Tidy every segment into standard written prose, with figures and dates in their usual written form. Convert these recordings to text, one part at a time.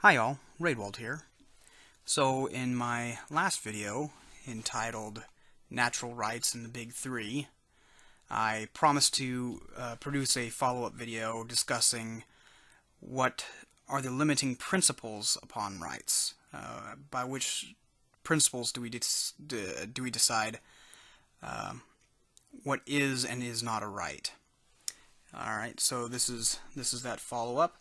Hi all, Raidwald here. So in my last video, entitled Natural Rights and the Big Three, I promised to produce a follow-up video discussing what are the limiting principles upon rights. By which principles do we decide what is and is not a right? Alright, so this is that follow-up.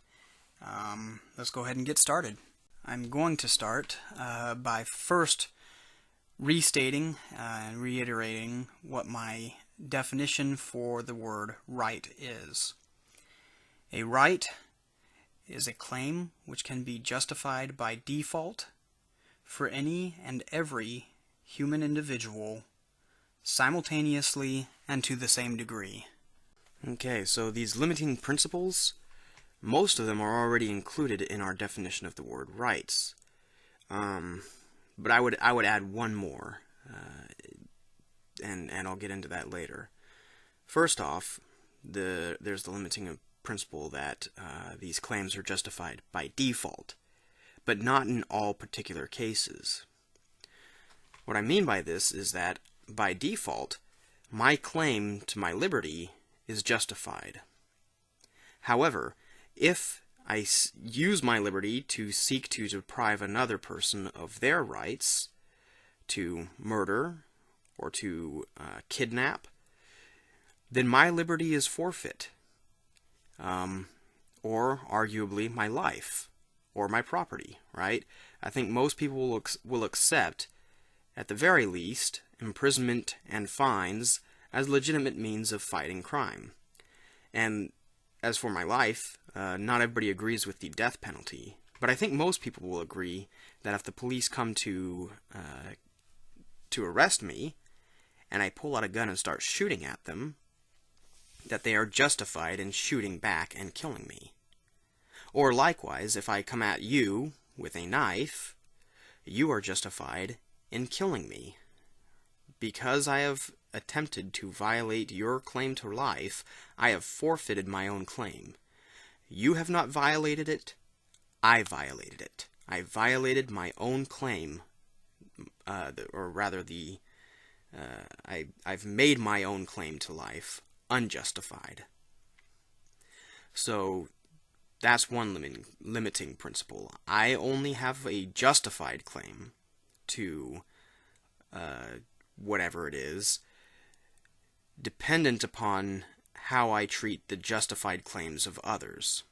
Let's go ahead and get started. I'm going to start by first restating and reiterating what my definition for the word right is. A right is a claim which can be justified by default for any and every human individual simultaneously and to the same degree. Okay, so these limiting principles, most of them are already included in our definition of the word rights. But I would add one more, and I'll get into that later. First off, there's the limiting principle that these claims are justified by default, but not in all particular cases. What I mean by this is that by default, my claim to my liberty is justified. However, if I use my liberty to seek to deprive another person of their rights, to murder or to kidnap, then my liberty is forfeit, or arguably my life or my property, right? I think most people will accept, at the very least, imprisonment and fines as legitimate means of fighting crime. And as for my life, not everybody agrees with the death penalty, but I think most people will agree that if the police come to arrest me, and I pull out a gun and start shooting at them, that they are justified in shooting back and killing me. Or likewise, if I come at you with a knife, you are justified in killing me. Because I have attempted to violate your claim to life, I have forfeited my own claim. You have not violated it, I violated it. I violated my own claim, or rather I've made my own claim to life unjustified. So that's one limiting principle. I only have a justified claim to whatever it is, dependent upon how I treat the justified claims of others.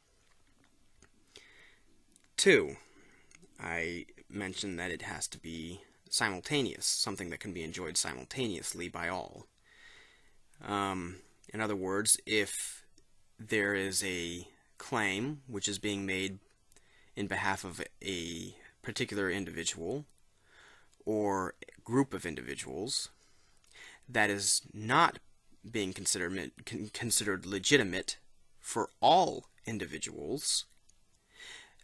2, I mentioned that it has to be simultaneous, something that can be enjoyed simultaneously by all. In other words, if there is a claim which is being made in behalf of a particular individual or group of individuals that is not being considered legitimate for all individuals,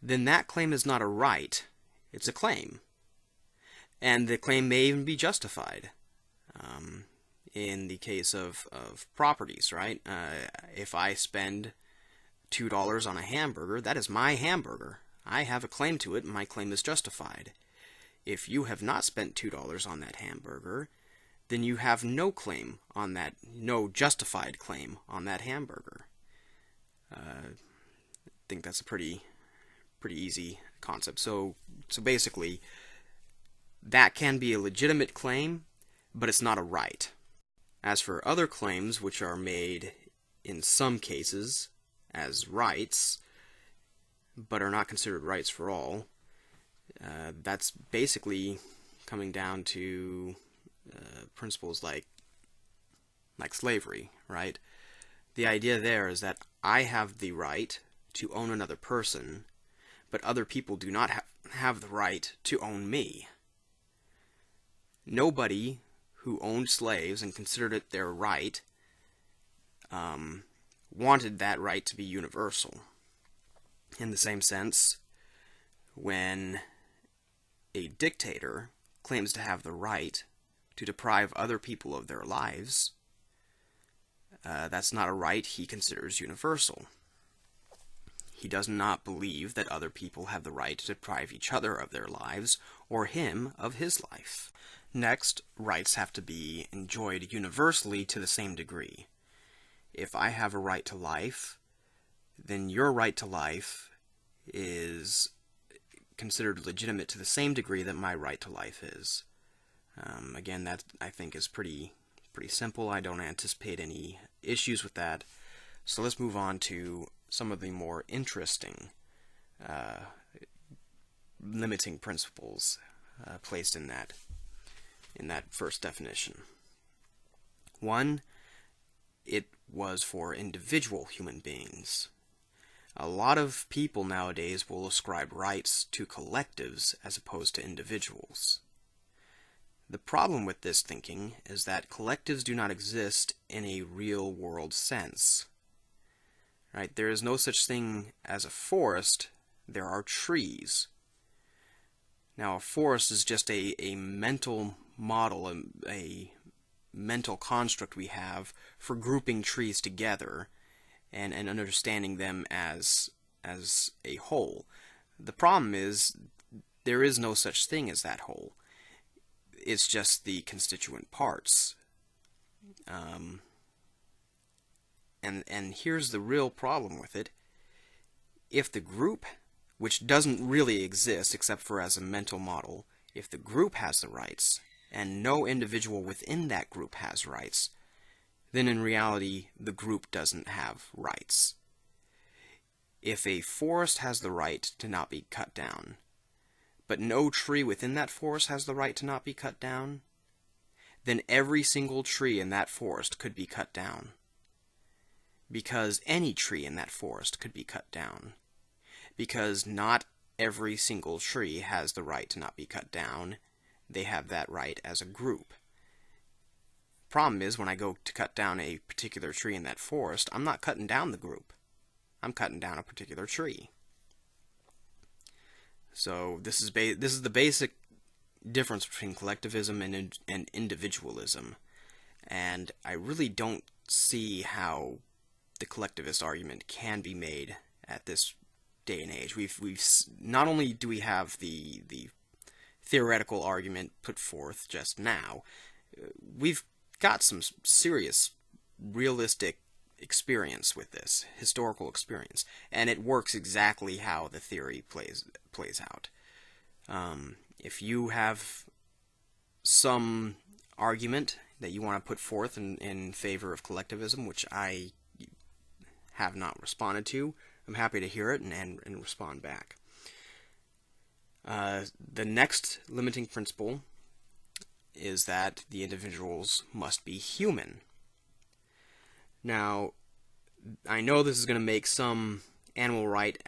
then that claim is not a right, it's a claim. And the claim may even be justified. In the case of properties, right? If I spend $2 on a hamburger, that is my hamburger. I have a claim to it, and my claim is justified. If you have not spent $2 on that hamburger, then you have no claim on that, no justified claim on that hamburger. I think that's a pretty easy concept. So basically, that can be a legitimate claim, but it's not a right. As for other claims which are made in some cases as rights, but are not considered rights for all, that's basically coming down to principles like slavery, right? The idea there is that I have the right to own another person, but other people do not have the right to own me. Nobody who owned slaves and considered it their right wanted that right to be universal. In the same sense, when a dictator claims to have the right to deprive other people of their lives, that's not a right he considers universal. He does not believe that other people have the right to deprive each other of their lives, or him of his life. Next, rights have to be enjoyed universally to the same degree. If I have a right to life, then your right to life is considered legitimate to the same degree that my right to life is. Again, that I think is pretty simple. I don't anticipate any issues with that. So let's move on to some of the more interesting limiting principles placed in that first definition. One, it was for individual human beings. A lot of people nowadays will ascribe rights to collectives as opposed to individuals. The problem with this thinking is that collectives do not exist in a real-world sense. Right? There is no such thing as a forest. There are trees. Now, a forest is just a mental model, a mental construct we have for grouping trees together and understanding them as a whole. The problem is there is no such thing as that whole. It's just the constituent parts. And here's the real problem with it. If the group, which doesn't really exist except for as a mental model, if the group has the rights, and no individual within that group has rights, then in reality the group doesn't have rights. If a forest has the right to not be cut down, but no tree within that forest has the right to not be cut down, then every single tree in that forest could be cut down. Because any tree in that forest could be cut down. Because not every single tree has the right to not be cut down. They have that right as a group. Problem is, when I go to cut down a particular tree in that forest, I'm not cutting down the group. I'm cutting down a particular tree. So this is the basic difference between collectivism and individualism. And I really don't see how the collectivist argument can be made at this day and age. We've not only do we have the theoretical argument put forth just now, we've got some serious realistic experience with this, historical experience, and it works exactly how the theory plays out. If you have some argument that you want to put forth in favor of collectivism, which I have not responded to, I'm happy to hear it and respond back. The next limiting principle is that the individuals must be human. Now, I know this is going to make some animal rights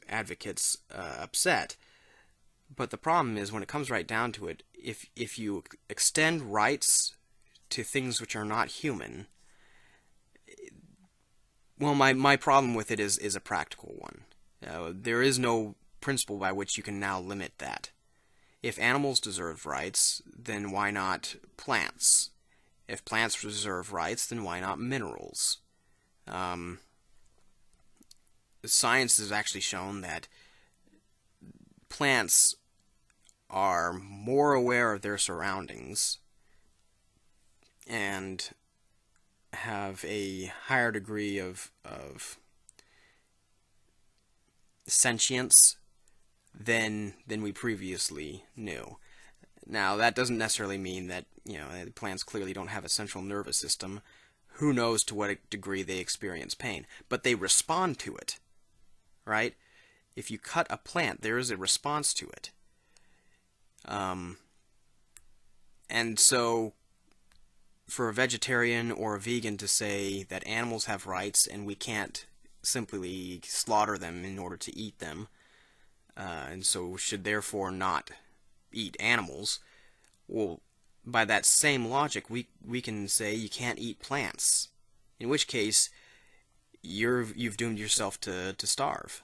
advocates upset, but the problem is when it comes right down to it, if you extend rights to things which are not human, well, my problem with it is a practical one. There is no principle by which you can now limit that. If animals deserve rights, then why not plants? If plants deserve rights, then why not minerals? Science has actually shown that plants are more aware of their surroundings and have a higher degree of sentience than we previously knew. Now, that doesn't necessarily mean that, plants clearly don't have a central nervous system. Who knows to what degree they experience pain, but they respond to it, right? If you cut a plant, there is a response to it. And so, for a vegetarian or a vegan to say that animals have rights and we can't simply slaughter them in order to eat them, and so should therefore not eat animals, well, by that same logic, we can say you can't eat plants, in which case you've doomed yourself to starve.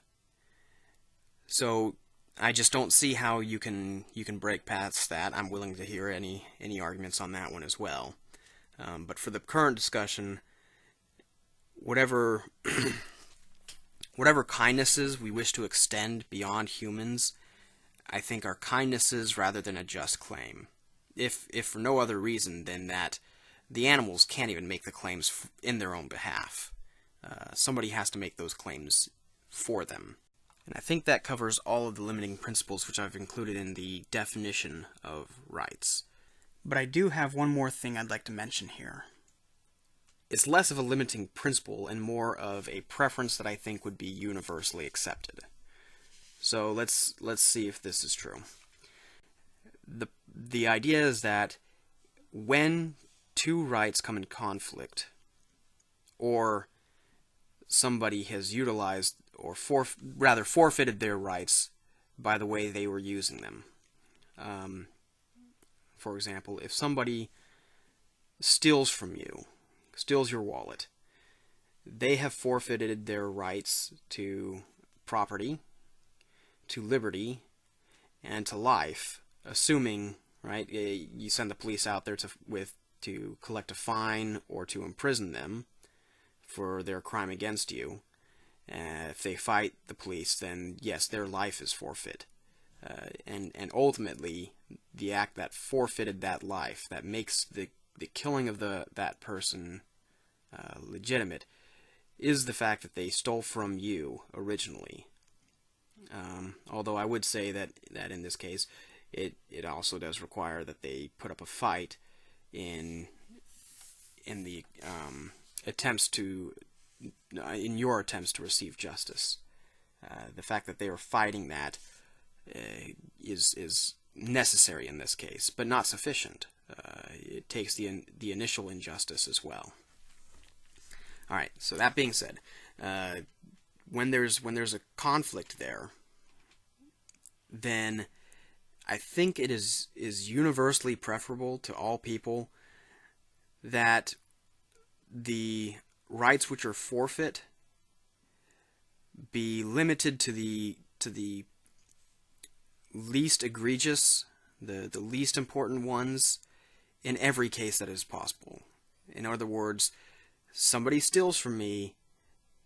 So I just don't see how you can break past that. I'm willing to hear any arguments on that one as well. But for the current discussion, whatever whatever kindnesses we wish to extend beyond humans, I think are kindnesses rather than a just claim. If for no other reason than that the animals can't even make the claims in their own behalf. Somebody has to make those claims for them. And I think that covers all of the limiting principles which I've included in the definition of rights. But I do have one more thing I'd like to mention here. It's less of a limiting principle and more of a preference that I think would be universally accepted. So let's see if this is true. The idea is that when two rights come in conflict, or somebody has utilized or forfeited their rights by the way they were using them. For example, if somebody steals from you, steals your wallet, they have forfeited their rights to property, to liberty, and to life, assuming, right, you send the police out there to collect a fine or to imprison them for their crime against you. If they fight the police, then yes, their life is forfeit. And ultimately, the act that forfeited that life, that makes the killing of that person legitimate, is the fact that they stole from you originally. Although I would say that in this case, it also does require that they put up a fight in the attempts to in your attempts to receive justice. The fact that they are fighting that is necessary in this case, but not sufficient. It takes the initial injustice as well. All right. So that being said, when there's a conflict there, then I think it is universally preferable to all people that the rights which are forfeit be limited to the least egregious, the least important ones in every case that is possible. In other words, somebody steals from me,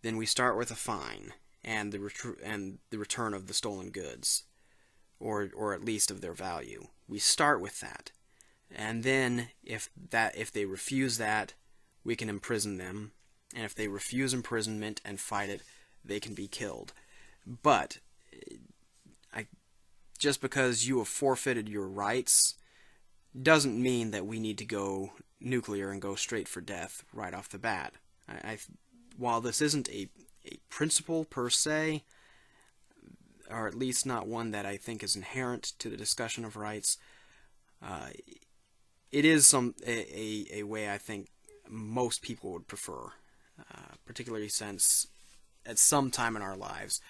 then we start with a fine and the return of the stolen goods, or at least of their value. We start with that, and then if they refuse that, we can imprison them, and if they refuse imprisonment and fight it, they can be killed. But just because you have forfeited your rights doesn't mean that we need to go nuclear and go straight for death right off the bat. While this isn't a principle per se, or at least not one that I think is inherent to the discussion of rights, it is a way I think most people would prefer, particularly since at some time in our lives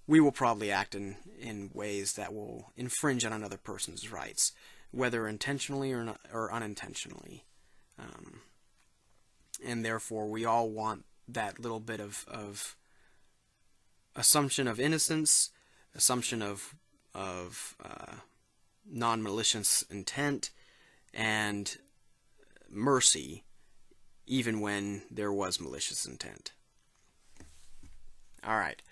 we will probably act in ways that will infringe on another person's rights, whether intentionally or unintentionally. And therefore we all want that little bit of assumption of innocence, assumption of non-malicious intent, and mercy, even when there was malicious intent. Alright,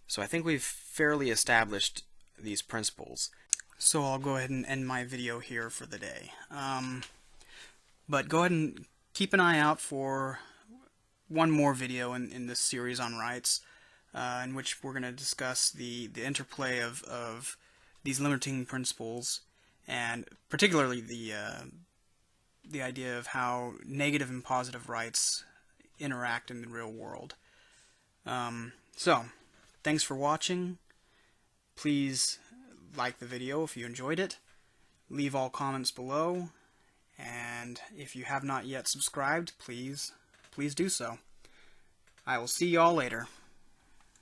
so I think we've fairly established these principles. So I'll go ahead and end my video here for the day. But go ahead and keep an eye out for one more video in this series on rights, in which we're going to discuss the interplay of these limiting principles, and particularly the idea of how negative and positive rights interact in the real world. So, thanks for watching. Please like the video if you enjoyed it. Leave all comments below. And if you have not yet subscribed, please do so. I will see y'all later.